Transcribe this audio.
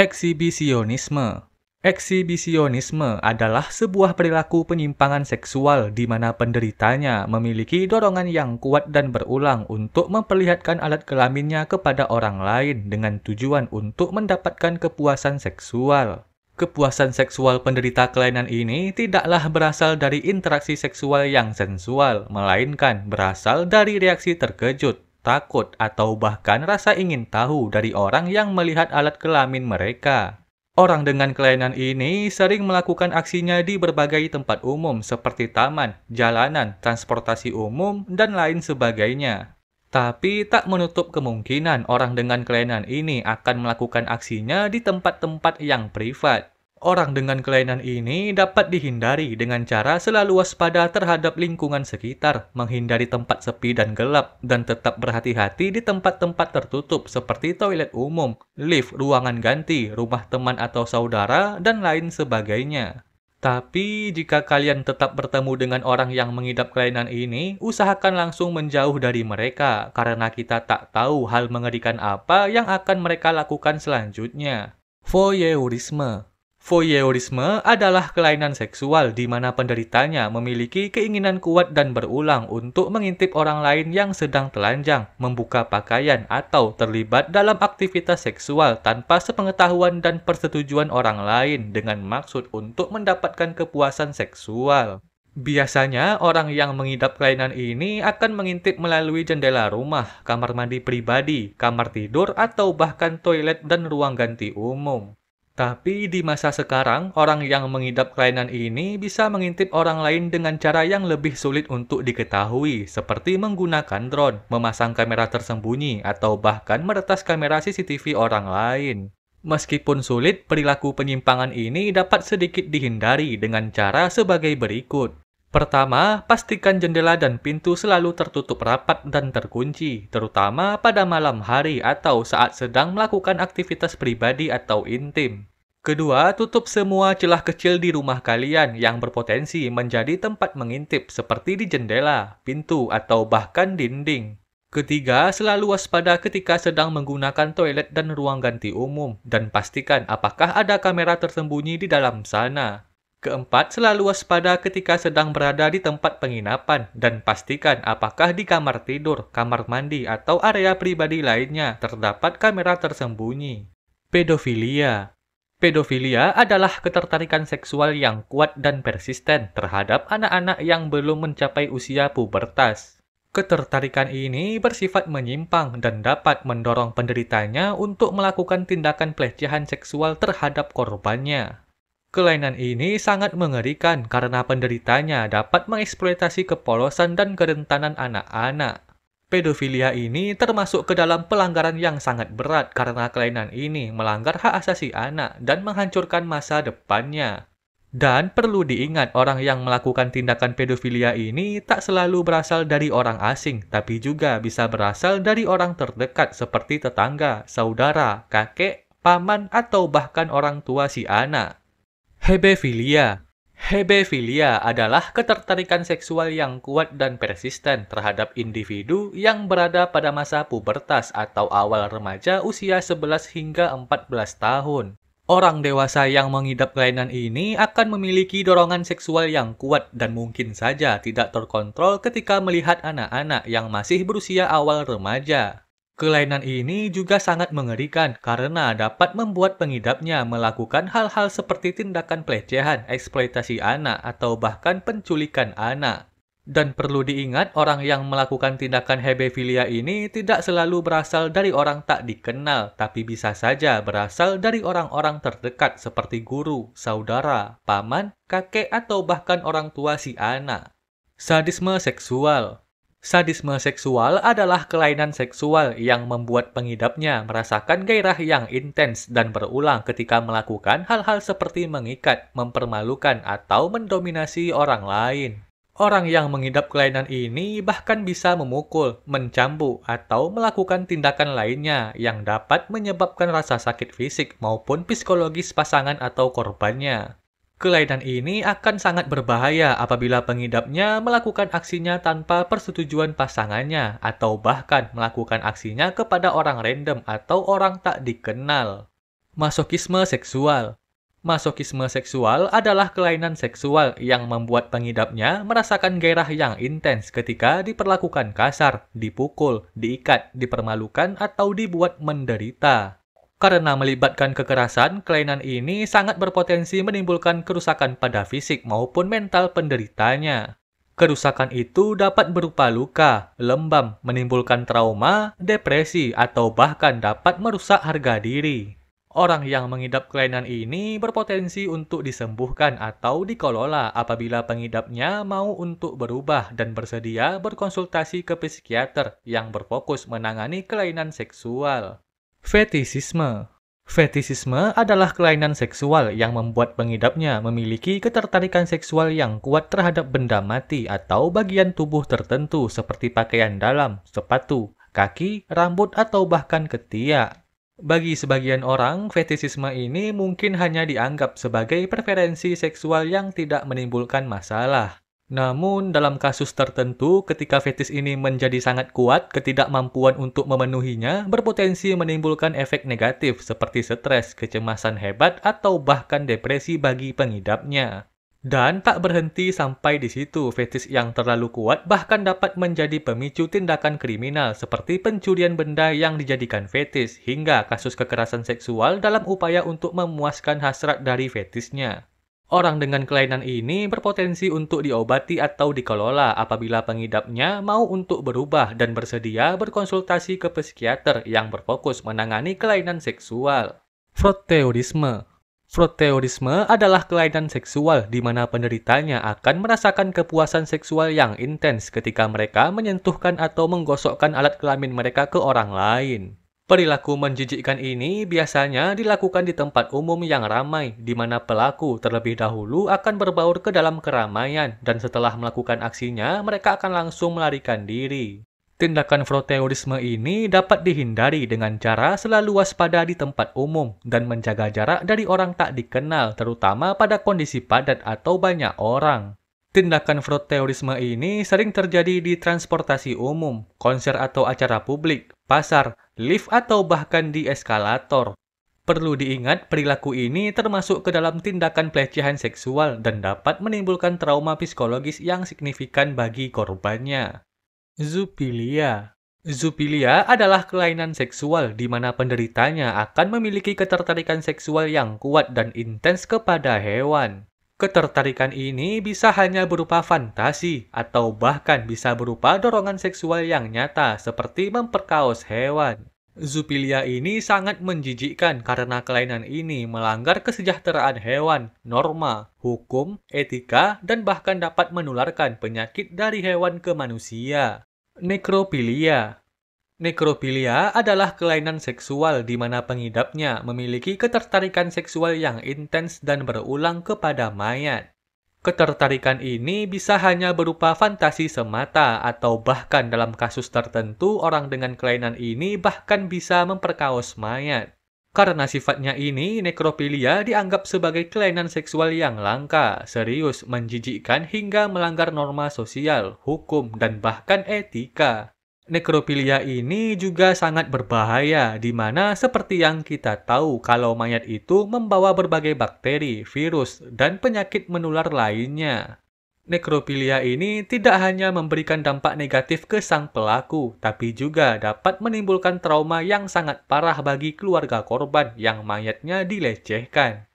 Eksibisionisme. Eksibisionisme adalah sebuah perilaku penyimpangan seksual di mana penderitanya memiliki dorongan yang kuat dan berulang untuk memperlihatkan alat kelaminnya kepada orang lain dengan tujuan untuk mendapatkan kepuasan seksual. Kepuasan seksual penderita kelainan ini tidaklah berasal dari interaksi seksual yang sensual, melainkan berasal dari reaksi terkejut, takut, atau bahkan rasa ingin tahu dari orang yang melihat alat kelamin mereka. Orang dengan kelainan ini sering melakukan aksinya di berbagai tempat umum seperti taman, jalanan, transportasi umum, dan lain sebagainya. Tapi tak menutup kemungkinan orang dengan kelainan ini akan melakukan aksinya di tempat-tempat yang privat. Orang dengan kelainan ini dapat dihindari dengan cara selalu waspada terhadap lingkungan sekitar, menghindari tempat sepi dan gelap, dan tetap berhati-hati di tempat-tempat tertutup seperti toilet umum, lift, ruangan ganti, rumah teman atau saudara, dan lain sebagainya. Tapi, jika kalian tetap bertemu dengan orang yang mengidap kelainan ini, usahakan langsung menjauh dari mereka, karena kita tak tahu hal mengerikan apa yang akan mereka lakukan selanjutnya. Voyeurisme. Voyeurisme adalah kelainan seksual di mana penderitanya memiliki keinginan kuat dan berulang untuk mengintip orang lain yang sedang telanjang, membuka pakaian, atau terlibat dalam aktivitas seksual tanpa sepengetahuan dan persetujuan orang lain dengan maksud untuk mendapatkan kepuasan seksual. Biasanya, orang yang mengidap kelainan ini akan mengintip melalui jendela rumah, kamar mandi pribadi, kamar tidur, atau bahkan toilet dan ruang ganti umum. Tapi di masa sekarang, orang yang mengidap kelainan ini bisa mengintip orang lain dengan cara yang lebih sulit untuk diketahui, seperti menggunakan drone, memasang kamera tersembunyi, atau bahkan meretas kamera CCTV orang lain. Meskipun sulit, perilaku penyimpangan ini dapat sedikit dihindari dengan cara sebagai berikut. Pertama, pastikan jendela dan pintu selalu tertutup rapat dan terkunci, terutama pada malam hari atau saat sedang melakukan aktivitas pribadi atau intim. Kedua, tutup semua celah kecil di rumah kalian yang berpotensi menjadi tempat mengintip seperti di jendela, pintu, atau bahkan dinding. Ketiga, selalu waspada ketika sedang menggunakan toilet dan ruang ganti umum, dan pastikan apakah ada kamera tersembunyi di dalam sana. Keempat, selalu waspada ketika sedang berada di tempat penginapan dan pastikan apakah di kamar tidur, kamar mandi, atau area pribadi lainnya terdapat kamera tersembunyi. Pedofilia. Pedofilia adalah ketertarikan seksual yang kuat dan persisten terhadap anak-anak yang belum mencapai usia pubertas. Ketertarikan ini bersifat menyimpang dan dapat mendorong penderitanya untuk melakukan tindakan pelecehan seksual terhadap korbannya. Kelainan ini sangat mengerikan karena penderitanya dapat mengeksploitasi kepolosan dan kerentanan anak-anak. Pedofilia ini termasuk ke dalam pelanggaran yang sangat berat karena kelainan ini melanggar hak asasi anak dan menghancurkan masa depannya. Dan perlu diingat, orang yang melakukan tindakan pedofilia ini tak selalu berasal dari orang asing, tapi juga bisa berasal dari orang terdekat seperti tetangga, saudara, kakek, paman, atau bahkan orang tua si anak. Hebefilia. Hebefilia adalah ketertarikan seksual yang kuat dan persisten terhadap individu yang berada pada masa pubertas atau awal remaja usia 11 hingga 14 tahun. Orang dewasa yang mengidap kelainan ini akan memiliki dorongan seksual yang kuat dan mungkin saja tidak terkontrol ketika melihat anak-anak yang masih berusia awal remaja. Kelainan ini juga sangat mengerikan karena dapat membuat pengidapnya melakukan hal-hal seperti tindakan pelecehan, eksploitasi anak, atau bahkan penculikan anak. Dan perlu diingat, orang yang melakukan tindakan hebefilia ini tidak selalu berasal dari orang tak dikenal, tapi bisa saja berasal dari orang-orang terdekat seperti guru, saudara, paman, kakek, atau bahkan orang tua si anak. Sadisme seksual. Sadisme seksual adalah kelainan seksual yang membuat pengidapnya merasakan gairah yang intens dan berulang ketika melakukan hal-hal seperti mengikat, mempermalukan, atau mendominasi orang lain. Orang yang mengidap kelainan ini bahkan bisa memukul, mencambuk, atau melakukan tindakan lainnya yang dapat menyebabkan rasa sakit fisik maupun psikologis pasangan atau korbannya. Kelainan ini akan sangat berbahaya apabila pengidapnya melakukan aksinya tanpa persetujuan pasangannya atau bahkan melakukan aksinya kepada orang random atau orang tak dikenal. Masokisme seksual. Masokisme seksual adalah kelainan seksual yang membuat pengidapnya merasakan gairah yang intens ketika diperlakukan kasar, dipukul, diikat, dipermalukan, atau dibuat menderita. Karena melibatkan kekerasan, kelainan ini sangat berpotensi menimbulkan kerusakan pada fisik maupun mental penderitanya. Kerusakan itu dapat berupa luka, lembam, menimbulkan trauma, depresi, atau bahkan dapat merusak harga diri. Orang yang mengidap kelainan ini berpotensi untuk disembuhkan atau dikelola apabila pengidapnya mau untuk berubah dan bersedia berkonsultasi ke psikiater yang berfokus menangani kelainan seksual. Fetisisme. Fetisisme adalah kelainan seksual yang membuat pengidapnya memiliki ketertarikan seksual yang kuat terhadap benda mati atau bagian tubuh tertentu seperti pakaian dalam, sepatu, kaki, rambut, atau bahkan ketiak. Bagi sebagian orang, fetisisme ini mungkin hanya dianggap sebagai preferensi seksual yang tidak menimbulkan masalah. Namun, dalam kasus tertentu, ketika fetis ini menjadi sangat kuat, ketidakmampuan untuk memenuhinya berpotensi menimbulkan efek negatif seperti stres, kecemasan hebat, atau bahkan depresi bagi pengidapnya. Dan tak berhenti sampai di situ, fetis yang terlalu kuat bahkan dapat menjadi pemicu tindakan kriminal seperti pencurian benda yang dijadikan fetis hingga kasus kekerasan seksual dalam upaya untuk memuaskan hasrat dari fetisnya. Orang dengan kelainan ini berpotensi untuk diobati atau dikelola apabila pengidapnya mau untuk berubah dan bersedia berkonsultasi ke psikiater yang berfokus menangani kelainan seksual. Froteurisme. Froteurisme adalah kelainan seksual di mana penderitanya akan merasakan kepuasan seksual yang intens ketika mereka menyentuhkan atau menggosokkan alat kelamin mereka ke orang lain. Perilaku menjijikkan ini biasanya dilakukan di tempat umum yang ramai, di mana pelaku terlebih dahulu akan berbaur ke dalam keramaian, dan setelah melakukan aksinya, mereka akan langsung melarikan diri. Tindakan froteurisme ini dapat dihindari dengan cara selalu waspada di tempat umum dan menjaga jarak dari orang tak dikenal, terutama pada kondisi padat atau banyak orang. Tindakan froteurisme ini sering terjadi di transportasi umum, konser atau acara publik, pasar, lift, atau bahkan di eskalator. Perlu diingat, perilaku ini termasuk ke dalam tindakan pelecehan seksual dan dapat menimbulkan trauma psikologis yang signifikan bagi korbannya. Zoofilia. Zoofilia adalah kelainan seksual di mana penderitanya akan memiliki ketertarikan seksual yang kuat dan intens kepada hewan. Ketertarikan ini bisa hanya berupa fantasi atau bahkan bisa berupa dorongan seksual yang nyata seperti memperkaos hewan. Zoofilia ini sangat menjijikkan karena kelainan ini melanggar kesejahteraan hewan, norma, hukum, etika, dan bahkan dapat menularkan penyakit dari hewan ke manusia. Nekrofilia. Nekrofilia adalah kelainan seksual di mana pengidapnya memiliki ketertarikan seksual yang intens dan berulang kepada mayat. Ketertarikan ini bisa hanya berupa fantasi semata atau bahkan dalam kasus tertentu orang dengan kelainan ini bahkan bisa memperkaos mayat. Karena sifatnya ini, nekrofilia dianggap sebagai kelainan seksual yang langka, serius, menjijikkan hingga melanggar norma sosial, hukum, dan bahkan etika. Nekrofilia ini juga sangat berbahaya, di mana seperti yang kita tahu kalau mayat itu membawa berbagai bakteri, virus, dan penyakit menular lainnya. Nekrofilia ini tidak hanya memberikan dampak negatif ke sang pelaku, tapi juga dapat menimbulkan trauma yang sangat parah bagi keluarga korban yang mayatnya dilecehkan.